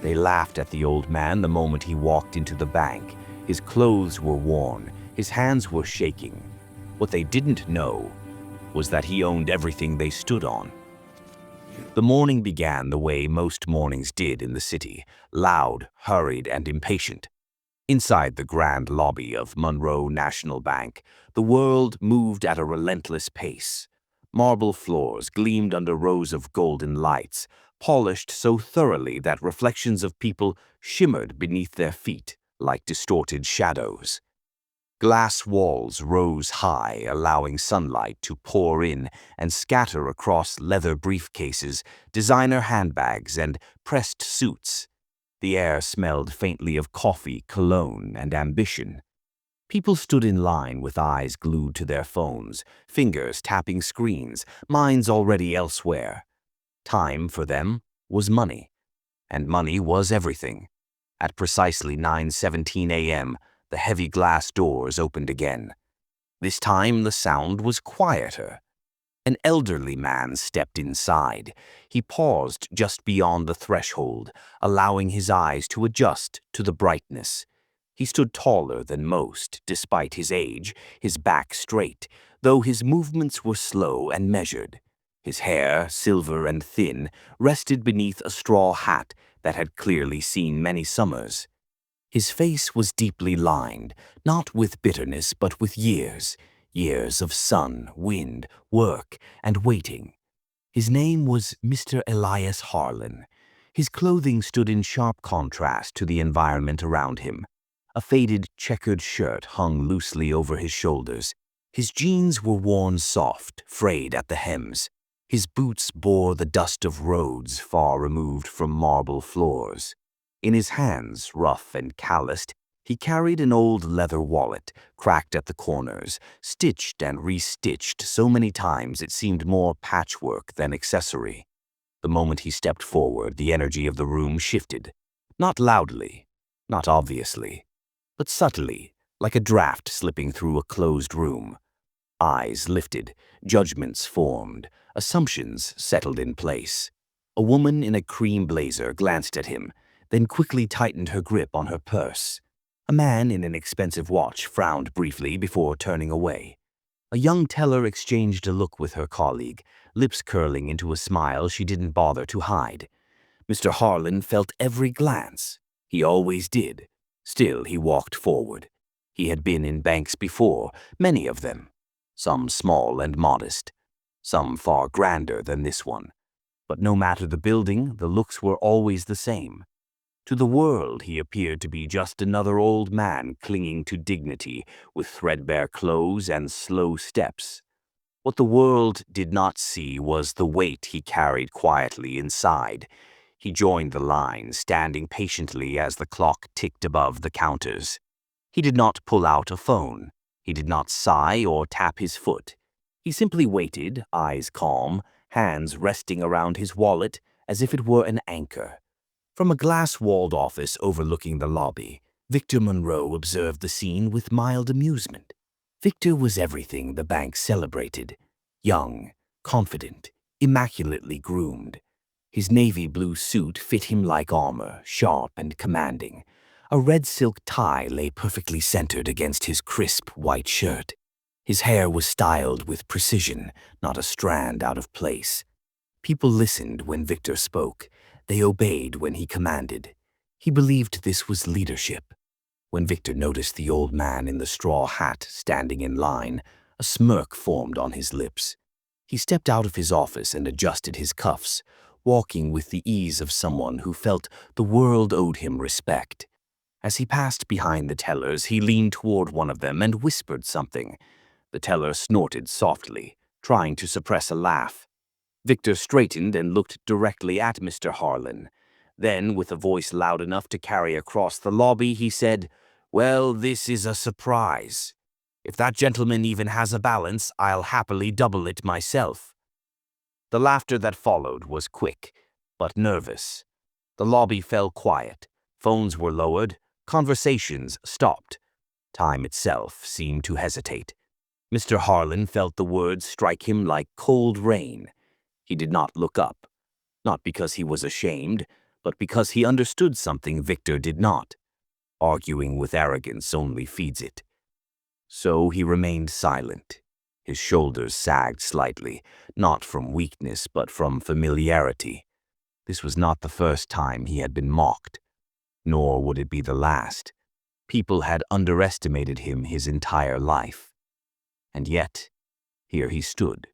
They laughed at the old man the moment he walked into the bank. His clothes were worn, his hands were shaking. What they didn't know was that he owned everything they stood on. The morning began the way most mornings did in the city, loud, hurried, and impatient. Inside the grand lobby of Monroe National Bank, the world moved at a relentless pace. Marble floors gleamed under rows of golden lights, polished so thoroughly that reflections of people shimmered beneath their feet like distorted shadows. Glass walls rose high, allowing sunlight to pour in and scatter across leather briefcases, designer handbags, and pressed suits. The air smelled faintly of coffee, cologne, and ambition. People stood in line with eyes glued to their phones, fingers tapping screens, minds already elsewhere. Time, for them, was money. And money was everything. At precisely 9:17 a.m., the heavy glass doors opened again. This time the sound was quieter. An elderly man stepped inside. He paused just beyond the threshold, allowing his eyes to adjust to the brightness. He stood taller than most, despite his age, his back straight, though his movements were slow and measured. His hair, silver and thin, rested beneath a straw hat that had clearly seen many summers. His face was deeply lined, not with bitterness but with years of sun, wind, work, and waiting. His name was Mr. Elias Harlan. His clothing stood in sharp contrast to the environment around him. A faded, checkered shirt hung loosely over his shoulders. His jeans were worn soft, frayed at the hems. His boots bore the dust of roads far removed from marble floors. In his hands, rough and calloused, he carried an old leather wallet, cracked at the corners, stitched and restitched so many times it seemed more patchwork than accessory. The moment he stepped forward, the energy of the room shifted. Not loudly, not obviously, but subtly, like a draft slipping through a closed room. Eyes lifted, judgments formed, assumptions settled in place. A woman in a cream blazer glanced at him, then quickly tightened her grip on her purse. A man in an expensive watch frowned briefly before turning away. A young teller exchanged a look with her colleague, lips curling into a smile she didn't bother to hide. Mr. Harlan felt every glance. He always did. Still, he walked forward. He had been in banks before, many of them. Some small and modest, some far grander than this one. But no matter the building, the looks were always the same. To the world, he appeared to be just another old man clinging to dignity with threadbare clothes and slow steps. What the world did not see was the weight he carried quietly inside. He joined the line, standing patiently as the clock ticked above the counters. He did not pull out a phone. He did not sigh or tap his foot. He simply waited, eyes calm, hands resting around his wallet as if it were an anchor. From a glass-walled office overlooking the lobby, Victor Monroe observed the scene with mild amusement. Victor was everything the bank celebrated. Young, confident, immaculately groomed. His navy blue suit fit him like armor, sharp and commanding. A red silk tie lay perfectly centered against his crisp white shirt. His hair was styled with precision, not a strand out of place. People listened when Victor spoke. They obeyed when he commanded. He believed this was leadership. When Victor noticed the old man in the straw hat standing in line, a smirk formed on his lips. He stepped out of his office and adjusted his cuffs, walking with the ease of someone who felt the world owed him respect. As he passed behind the tellers, he leaned toward one of them and whispered something. The teller snorted softly, trying to suppress a laugh. Victor straightened and looked directly at Mr. Harlan. Then, with a voice loud enough to carry across the lobby, he said, "Well, this is a surprise. If that gentleman even has a balance, I'll happily double it myself." The laughter that followed was quick, but nervous. The lobby fell quiet. Phones were lowered. Conversations stopped. Time itself seemed to hesitate. Mr. Harlan felt the words strike him like cold rain. He did not look up, not because he was ashamed, but because he understood something Victor did not. Arguing with arrogance only feeds it. So he remained silent. His shoulders sagged slightly, not from weakness but from familiarity. This was not the first time he had been mocked, nor would it be the last. People had underestimated him his entire life. And yet, here he stood.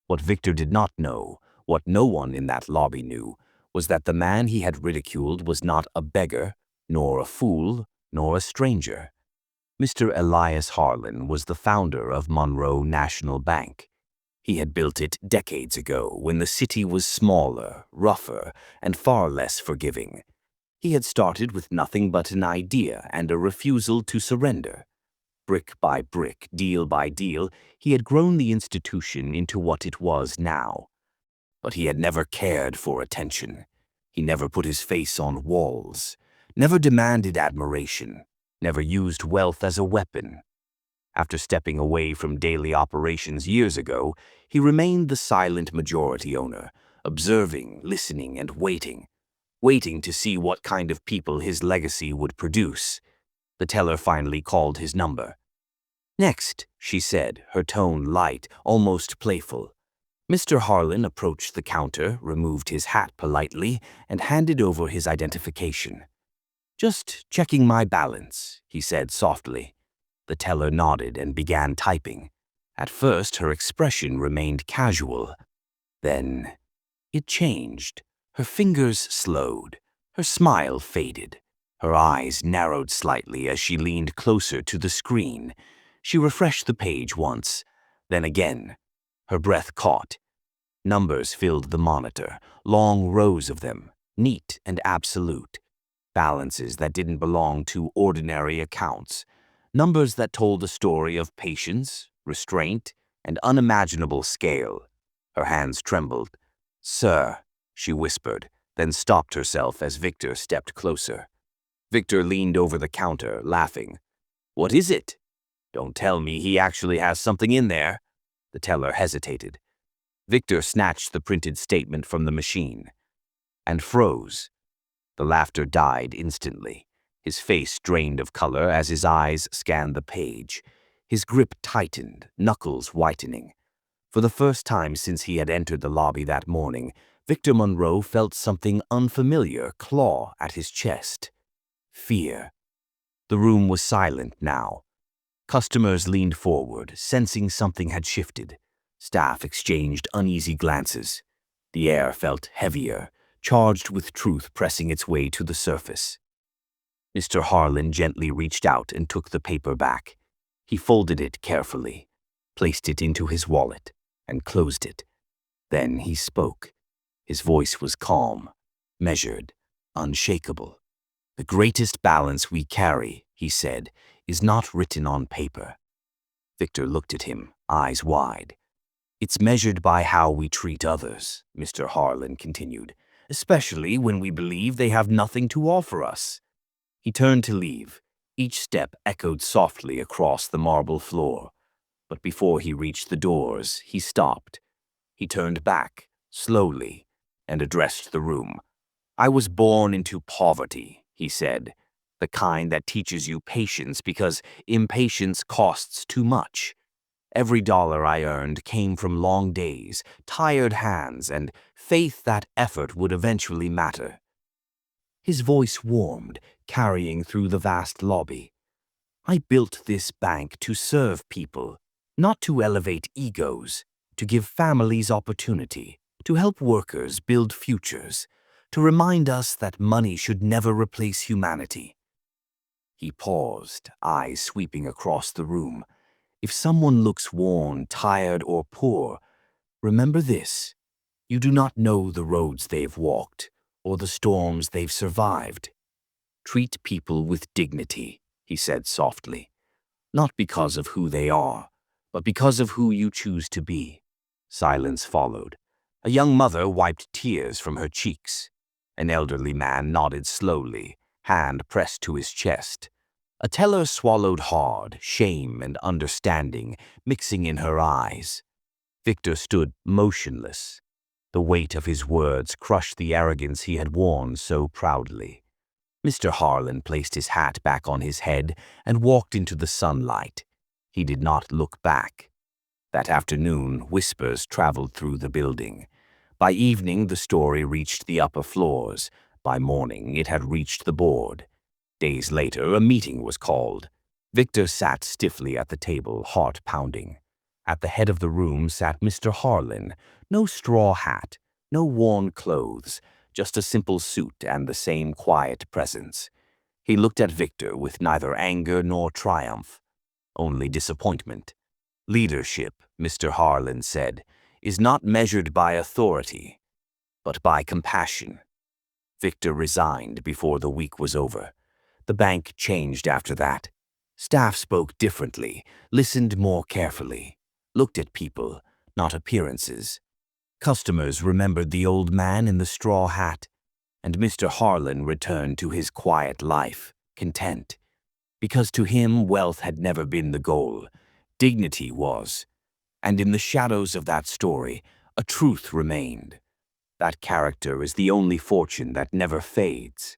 What Victor did not know, what no one in that lobby knew, was that the man he had ridiculed was not a beggar, nor a fool, nor a stranger. Mr. Elias Harlan was the founder of Monroe National Bank. He had built it decades ago when the city was smaller, rougher, and far less forgiving. He had started with nothing but an idea and a refusal to surrender. Brick by brick, deal by deal, he had grown the institution into what it was now. But he had never cared for attention. He never put his face on walls, never demanded admiration, never used wealth as a weapon. After stepping away from daily operations years ago, he remained the silent majority owner, observing, listening, and waiting to see what kind of people his legacy would produce. The teller finally called his number. "Next," she said, her tone light, almost playful. Mr. Harlan approached the counter, removed his hat politely, and handed over his identification. "Just checking my balance," he said softly. The teller nodded and began typing. At first, her expression remained casual. Then it changed. Her fingers slowed. Her smile faded. Her eyes narrowed slightly as she leaned closer to the screen. She refreshed the page once, then again. Her breath caught. Numbers filled the monitor, long rows of them, neat and absolute. Balances that didn't belong to ordinary accounts. Numbers that told a story of patience, restraint, and unimaginable scale. Her hands trembled. "Sir," she whispered, then stopped herself as Victor stepped closer. Victor leaned over the counter, laughing. "What is it? Don't tell me he actually has something in there." The teller hesitated. Victor snatched the printed statement from the machine and froze. The laughter died instantly. His face drained of color as his eyes scanned the page. His grip tightened, knuckles whitening. For the first time since he had entered the lobby that morning, Victor Monroe felt something unfamiliar claw at his chest. Fear. The room was silent now. Customers leaned forward, sensing something had shifted. Staff exchanged uneasy glances. The air felt heavier, charged with truth pressing its way to the surface. Mr. Harlan gently reached out and took the paper back. He folded it carefully, placed it into his wallet, and closed it. Then he spoke. His voice was calm, measured, unshakable. "The greatest balance we carry," he said, "is not written on paper." Victor looked at him, eyes wide. "It's measured by how we treat others," Mr. Harlan continued, "especially when we believe they have nothing to offer us." He turned to leave. Each step echoed softly across the marble floor. But before he reached the doors, he stopped. He turned back, slowly, and addressed the room. "I was born into poverty," he said, "the kind that teaches you patience because impatience costs too much. Every dollar I earned came from long days, tired hands, and faith that effort would eventually matter." His voice warmed, carrying through the vast lobby. "I built this bank to serve people, not to elevate egos, to give families opportunity, to help workers build futures, to remind us that money should never replace humanity." He paused, eyes sweeping across the room. "If someone looks worn, tired, or poor, remember this. You do not know the roads they've walked or the storms they've survived. Treat people with dignity," he said softly, "not because of who they are, but because of who you choose to be." Silence followed. A young mother wiped tears from her cheeks. An elderly man nodded slowly, hand pressed to his chest. A teller swallowed hard, shame and understanding mixing in her eyes. Victor stood motionless. The weight of his words crushed the arrogance he had worn so proudly. Mr. Harlan placed his hat back on his head and walked into the sunlight. He did not look back. That afternoon, whispers traveled through the building. By evening, the story reached the upper floors. By morning, it had reached the board. Days later, a meeting was called. Victor sat stiffly at the table, heart pounding. At the head of the room sat Mr. Harlan. No straw hat, no worn clothes, just a simple suit and the same quiet presence. He looked at Victor with neither anger nor triumph, only disappointment. Leadership, Mr. Harlan said, is not measured by authority, but by compassion. Victor resigned before the week was over. The bank changed after that. Staff spoke differently, listened more carefully, looked at people, not appearances. Customers remembered the old man in the straw hat, and Mr. Harlan returned to his quiet life, content. Because to him, wealth had never been the goal. Dignity was. And in the shadows of that story, a truth remained. That character is the only fortune that never fades.